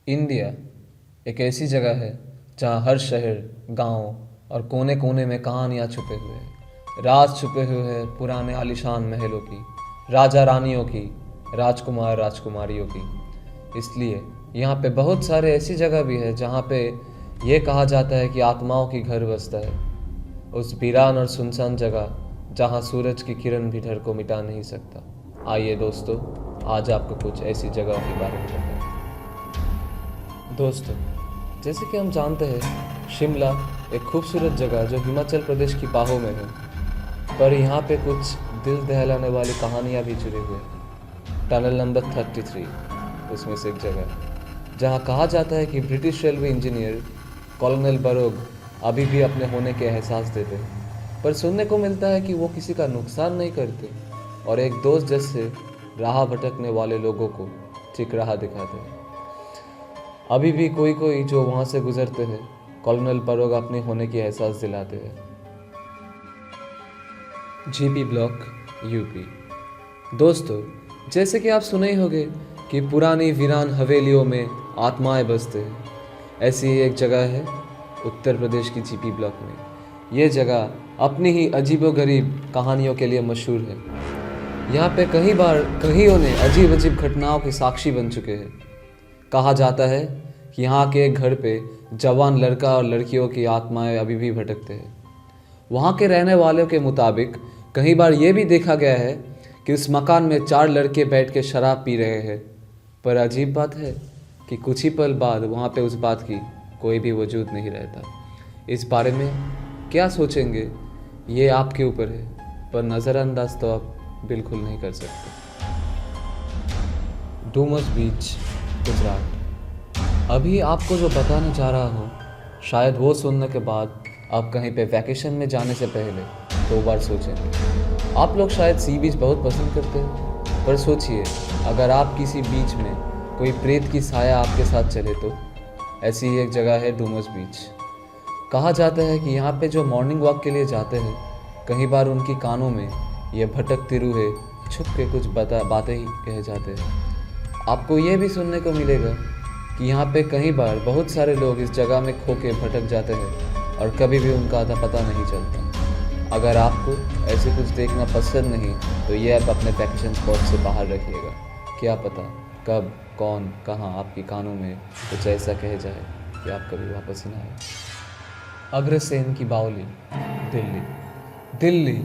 India एक ऐसी जगह है जहाँ हर शहर, गांव और कोने कोने में कहानियाँ छुपे हुए हैं। राज छुपे हुए हैं पुराने आलीशान महलों की, राजा रानियों की, राजकुमार राजकुमारियों की। इसलिए यहाँ पे बहुत सारे ऐसी जगह भी है जहाँ पे ये कहा जाता है कि आत्माओं की घर बसता है। उस वीरान और सुनसान जगह जहाँ सूरज की किरण भी डर को मिटा नहीं सकता। आइए दोस्तों, आज आपको कुछ ऐसी जगहों के बारे में बताएं। दोस्तों, जैसे कि हम जानते हैं, शिमला एक खूबसूरत जगह जो हिमाचल प्रदेश की बाहों में है, पर यहाँ पे कुछ दिल दहलाने वाली कहानियाँ भी जुड़ी हुई हैं। टनल नंबर 33 उसमें से एक जगह है जहाँ कहा जाता है कि ब्रिटिश रेलवे इंजीनियर कॉलोनल बरोग अभी भी अपने होने के एहसास देते हैं, पर सुनने को मिलता है कि वो किसी का नुकसान नहीं करते और एक दोस्त जैसे राह भटकने वाले लोगों को ठीक राह दिखाते हैं। अभी भी कोई कोई जो वहाँ से गुजरते हैं, कॉलोनल बरोग अपने होने की एहसास दिलाते हैं। GP block, UP. दोस्तों, जैसे कि आप सुने ही होंगे कि पुरानी वीरान हवेलियों में आत्माएं बसते हैं, ऐसी ही एक जगह है उत्तर प्रदेश की जीपी ब्लॉक में। ये जगह अपनी ही अजीबोगरीब कहानियों के लिए मशहूर है। यहाँ पे कई बार कईयों ने अजीब अजीब घटनाओं के साक्षी बन चुके हैं। कहा जाता है कि यहाँ के एक घर पे जवान लड़का और लड़कियों की आत्माएं अभी भी भटकते हैं। वहाँ के रहने वालों के मुताबिक कई बार ये भी देखा गया है कि उस मकान में 4 लड़के बैठ के शराब पी रहे हैं। पर अजीब बात है कि कुछ ही पल बाद वहाँ पे उस बात की कोई भी वजूद नहीं रहता। इस बारे में क्या सोचेंगे ये आपके ऊपर है, पर नज़रअंदाज तो आप बिल्कुल नहीं कर सकते। डूमस बीच, गुजरात। अभी आपको जो बताने जा रहा हूँ, शायद वो सुनने के बाद आप कहीं पे वैकेशन में जाने से पहले 2 बार सोचेंगे। आप लोग शायद सी बीच बहुत पसंद करते हैं, पर सोचिए अगर आप किसी बीच में कोई प्रेत की साया आपके साथ चले तो। ऐसी ही एक जगह है डूमस बीच। कहा जाता है कि यहाँ पे जो मॉर्निंग वॉक के लिए जाते हैं, कई बार उनकी कानों में ये भटकते रूहे छुप के कुछ बातें ही कह जाते हैं। आपको ये भी सुनने को मिलेगा कि यहाँ पे कई बार बहुत सारे लोग इस जगह में खो के भटक जाते हैं और कभी भी उनका अता पता नहीं चलता। अगर आपको ऐसे कुछ देखना पसंद नहीं तो ये आप अपने वैकेशन स्पॉट से बाहर रखिएगा। क्या पता कब, कौन, कहाँ आपकी कानों में कुछ ऐसा कह जाए कि आप कभी वापस ही ना आए। अग्रसेन की बावली, दिल्ली। दिल्ली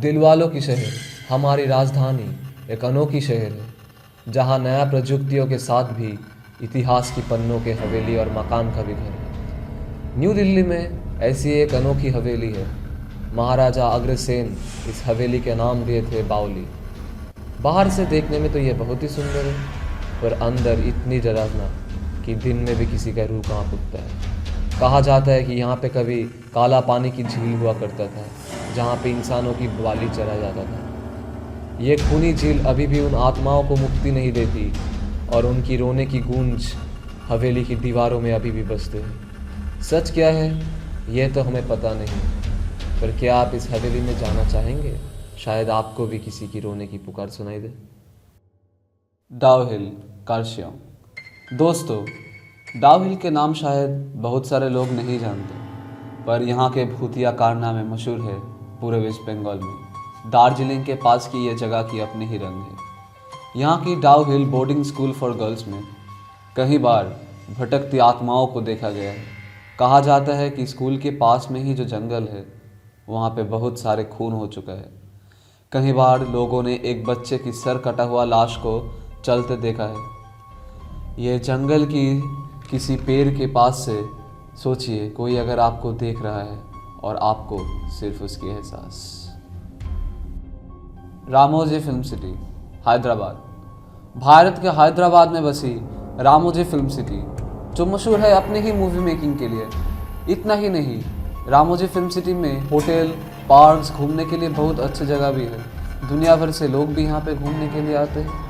दिलवालों की शहर, हमारी राजधानी, एक अनोखी शहर है जहाँ नया प्रजुक्तियों के साथ भी इतिहास की पन्नों के हवेली और मकान का भी घर है। न्यू दिल्ली में ऐसी एक अनोखी हवेली है। महाराजा अग्रसेन इस हवेली के नाम दिए थे बावली। बाहर से देखने में तो ये बहुत ही सुंदर है, पर अंदर इतनी डरावना कि दिन में भी किसी का रूह कांप उठता है। कहा जाता है कि यहाँ पे कभी काला पानी की झील हुआ करता था, जहाँ पे इंसानों की बाली चरा जाता था। ये खूनी झील अभी भी उन आत्माओं को मुक्ति नहीं देती और उनकी रोने की गूंज हवेली की दीवारों में अभी भी बसते हैं। सच क्या है यह तो हमें पता नहीं, पर क्या आप इस हवेली में जाना चाहेंगे? शायद आपको भी किसी की रोने की पुकार सुनाई दे। डाउ हिल, कार्शियम। दोस्तों, डाउ हिल के नाम शायद बहुत सारे लोग नहीं जानते, पर यहाँ के भूतिया कारनामे मशहूर है पूरे वेस्ट बंगाल में। दार्जिलिंग के पास की ये जगह की अपनी ही रंग है। यहाँ की डाउ हिल बोर्डिंग स्कूल फॉर गर्ल्स में कई बार भटकती आत्माओं को देखा गया है। कहा जाता है कि स्कूल के पास में ही जो जंगल है, वहाँ पे बहुत सारे खून हो चुका है। कई बार लोगों ने एक बच्चे की सर कटा हुआ लाश को चलते देखा है। ये जंगल की किसी पेड़ के पास से सोचिए कोई अगर आपको देख रहा है और आपको सिर्फ उसकी एहसास। Ramoji film city, Hyderabad. भारत के हैदराबाद में बसी रामोजी फिल्म सिटी, जो मशहूर है अपनी ही मूवी मेकिंग के लिए। इतना ही नहीं, रामोजी फिल्म सिटी में होटल, पार्क्स, घूमने के लिए बहुत अच्छी जगह भी है। दुनिया भर से लोग भी यहाँ पे घूमने के लिए आते हैं।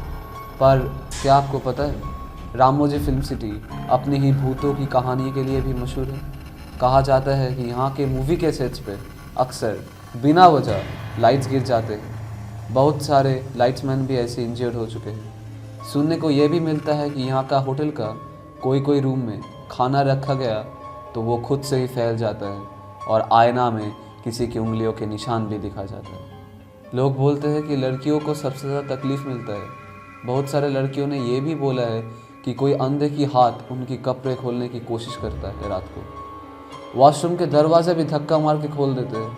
पर क्या आपको पता है, रामोजी फिल्म सिटी अपनी ही भूतों की कहानी के लिए भी मशहूर है। कहा जाता है कि यहाँ के मूवी के सेट्स पे अक्सर बिना वजह लाइट्स गिर जाते हैं। बहुत सारे लाइट्समैन भी ऐसे इंजर्ड हो चुके हैं। सुनने को यह भी मिलता है कि यहाँ का होटल का कोई कोई रूम में खाना रखा गया तो वो खुद से ही फैल जाता है और आईना में किसी की उंगलियों के निशान भी दिखा जाता है। लोग बोलते हैं कि लड़कियों को सबसे ज़्यादा तकलीफ़ मिलता है। बहुत सारे लड़कियों ने ये भी बोला है कि कोई अंधे की हाथ उनकी कपड़े खोलने की कोशिश करता है रात को। वॉशरूम के दरवाजे भी धक्का मार के खोल देते हैं।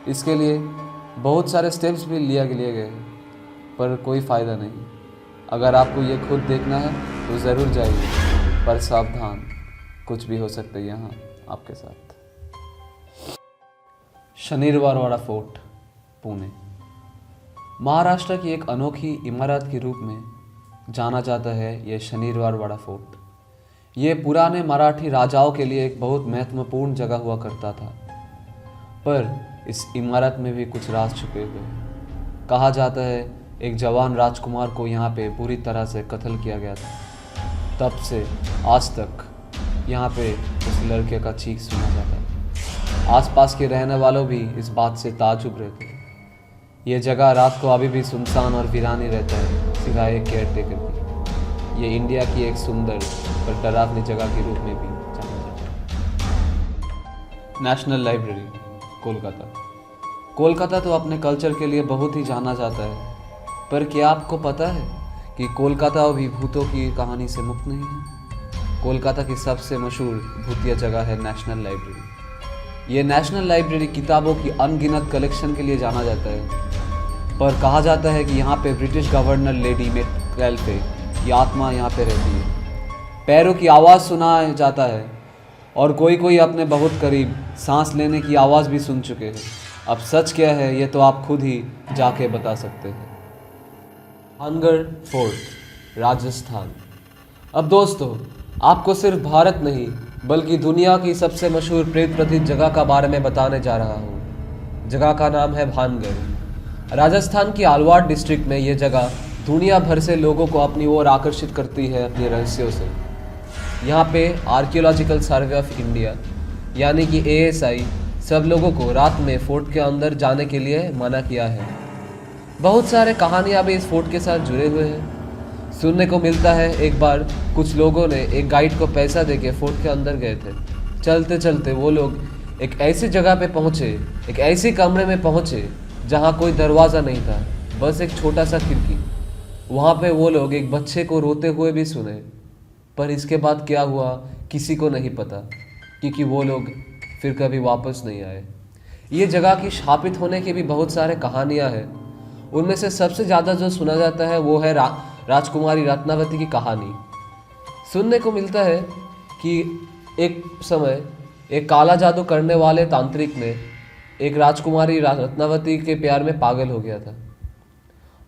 इसके लिए बहुत सारे स्टेप्स भी लिए गए हैं, पर कोई फ़ायदा नहीं। अगर आपको ये खुद देखना है तो ज़रूर जाइए, पर सावधान, कुछ भी हो सकता है यहाँ आपके साथ। शनिवारवाड़ा फोर्ट, पुणे। महाराष्ट्र की एक अनोखी इमारत के रूप में जाना जाता है ये शनिवारवाड़ा फोर्ट। ये पुराने मराठी राजाओं के लिए एक बहुत महत्वपूर्ण जगह हुआ करता था, पर इस इमारत में भी कुछ राज छुपे हुए हैं। कहा जाता है एक जवान राजकुमार को यहाँ पे बुरी तरह से कत्ल किया गया था। तब से आज तक यहाँ पे उस लड़के का चीख सुना जाता है। आसपास के रहने वालों भी इस बात से ताज्जुब रहते हैं। ये जगह रात को अभी भी सुनसान और वीरानी रहता है, सिवाय एक केयर टेकर की। ये इंडिया की एक सुंदर पर डरावनी जगह के रूप में भी जाना जाता है। National library, Kolkata. कोलकाता तो अपने कल्चर के लिए बहुत ही जाना जाता है, पर क्या आपको पता है कि कोलकाता भी भूतों की कहानी से मुक्त नहीं है। कोलकाता की सबसे मशहूर भूतिया जगह है नेशनल लाइब्रेरी। ये नेशनल लाइब्रेरी किताबों की अनगिनत कलेक्शन के लिए जाना जाता है, पर कहा जाता है कि यहाँ पे ब्रिटिश गवर्नर लेडी मेटकाल्फे की आत्मा यहाँ पे रहती है। पैरों की आवाज़ सुना जाता है और कोई कोई अपने बहुत करीब सांस लेने की आवाज़ भी सुन चुके हैं। अब सच क्या है ये तो आप खुद ही जाके बता सकते हैं। भानगढ़ फोर्ट, राजस्थान। अब दोस्तों, आपको सिर्फ भारत नहीं बल्कि दुनिया की सबसे मशहूर प्रेत प्रतीत जगह का बारे में बताने जा रहा हूँ। जगह का नाम है भानगढ़। राजस्थान की अलवार डिस्ट्रिक्ट में ये जगह दुनिया भर से लोगों को अपनी ओर आकर्षित करती है अपने रहस्यों से। यहाँ पे आर्कियोलॉजिकल सर्वे ऑफ इंडिया यानी कि ASI सब लोगों को रात में फोर्ट के अंदर जाने के लिए मना किया है। बहुत सारे कहानियाँ भी इस फोर्ट के साथ जुड़े हुए हैं। सुनने को मिलता है एक बार कुछ लोगों ने एक गाइड को पैसा देके फोर्ट के अंदर गए थे। चलते चलते वो लोग एक ऐसी जगह पे पहुँचे, एक ऐसी कमरे में पहुँचे जहाँ कोई दरवाज़ा नहीं था, बस एक छोटा सा खिड़की। वहाँ पे वो लोग एक बच्चे को रोते हुए भी सुने, पर इसके बाद क्या हुआ किसी को नहीं पता, क्योंकि वो लोग फिर कभी वापस नहीं आए। ये जगह की शापित होने की भी बहुत सारे कहानियाँ हैं। उनमें से सबसे ज़्यादा जो सुना जाता है वो है राजकुमारी रत्नावती की कहानी। सुनने को मिलता है कि एक समय एक काला जादू करने वाले तांत्रिक ने एक राजकुमारी रत्नावती के प्यार में पागल हो गया था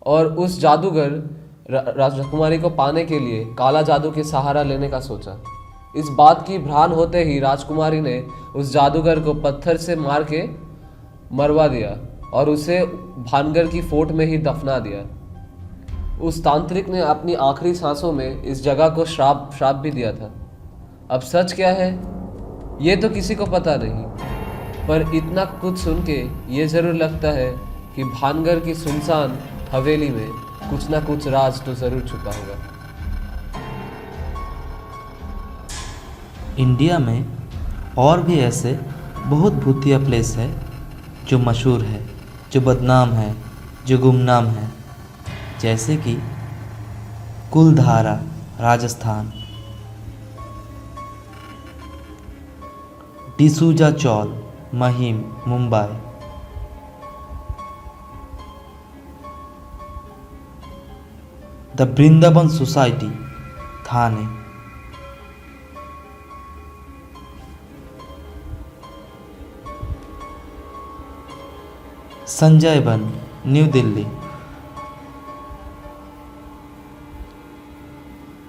और उस जादूगर राजकुमारी को पाने के लिए काला जादू के सहारा लेने का सोचा। इस बात की भ्रांत होते ही राजकुमारी ने उस जादूगर को पत्थर से मार के मरवा दिया और उसे भानगढ़ की फोर्ट में ही दफना दिया। उस तांत्रिक ने अपनी आखिरी सांसों में इस जगह को श्राप भी दिया था। अब सच क्या है ये तो किसी को पता नहीं, पर इतना कुछ सुन के ये ज़रूर लगता है कि भानगढ़ की सुनसान हवेली में कुछ ना कुछ राज तो ज़रूर छुपा होगा। इंडिया में और भी ऐसे बहुत भूतिया प्लेस है जो मशहूर है, जो बदनाम है, जो गुमनाम है, जैसे कि Kuldhara Rajasthan, D'Souza chawl Mahim Mumbai, the Vrindavan society Thane, Sanjay Van new Delhi,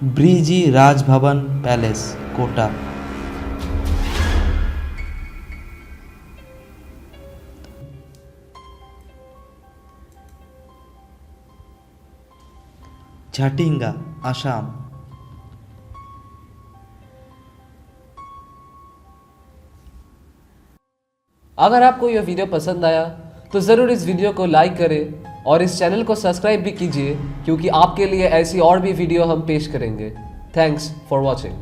Brij Rajbhawan palace Kota, Jatinga Assam, अगर आपको यह वीडियो पसंद आया तो ज़रूर इस वीडियो को लाइक करें और इस चैनल को सब्सक्राइब भी कीजिए, क्योंकि आपके लिए ऐसी और भी वीडियो हम पेश करेंगे। Thanks for watching.